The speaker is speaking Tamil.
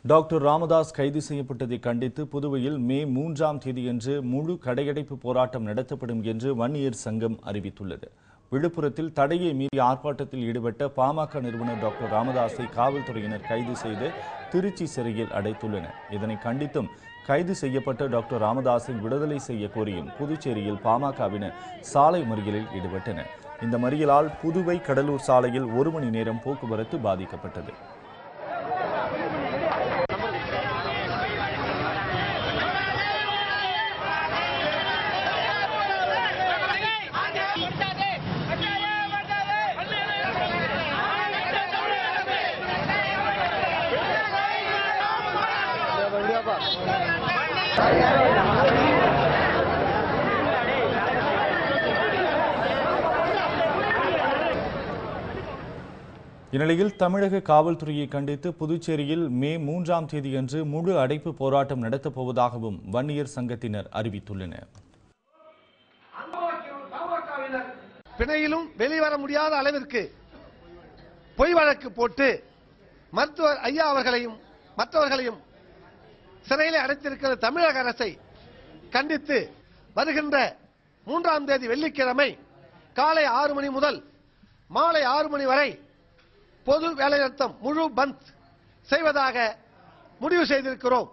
டாக்டர் ராமதாஸ் கைது செய்யப்பட்டதை கண்டித்து புதுவையில் மே 3ஆம் தேதியன்று முழு கடையடைப்பு போராட்டம் நடத்தப்படும் என்று வன்னியர் சங்கம் அறிவித்துள்ளது. விழுப்புரத்தில் தடையை மீறி ஆர்ப்பாட்டத்தில் ஈடுபட்ட பாமக நிறுவனர் டாக்டர் ராமதாஸை காவல்துறையினர் கைது செய்து திருச்சி சிறையில் அடைத்துள்ளனர். இதனை கண்டித்தும் கைது செய்யப்பட்ட டாக்டர் ராமதாஸை விடுதலை செய்ய கோரியும் புதுச்சேரியில் பாமகவினர் சாலை மறியலில் ஈடுபட்டனர். இந்த மறியலால் புதுவை கடலூர் சாலையில் 1 மணி நேரம் போக்குவரத்து பாதிக்கப்பட்டது. இந்நிலையில் தமிழக காவல்துறையை கண்டித்து புதுச்சேரியில் மே 3ஆம் தேதியன்று முழு அடைப்பு போராட்டம் நடத்தப் போவதாகவும் வன்னியர் சங்கத்தினர் அறிவித்துள்ளனர். பிணையிலும் வெளிவர முடியாத அளவிற்கு பொய் வழக்கு போட்டு மருத்துவர் ஐயா அவர்களையும் மற்றவர்களையும் சிறையில் அடைத்திருக்கிற தமிழக அரசை கண்டித்து வருகின்ற 3ஆம் தேதி வெள்ளிக்கிழமை காலை 6 மணி முதல் மாலை 6 மணி வரை பொது வேலைநிறுத்தம் முழு பந்த் செய்வதாக முடிவு செய்திருக்கிறோம்.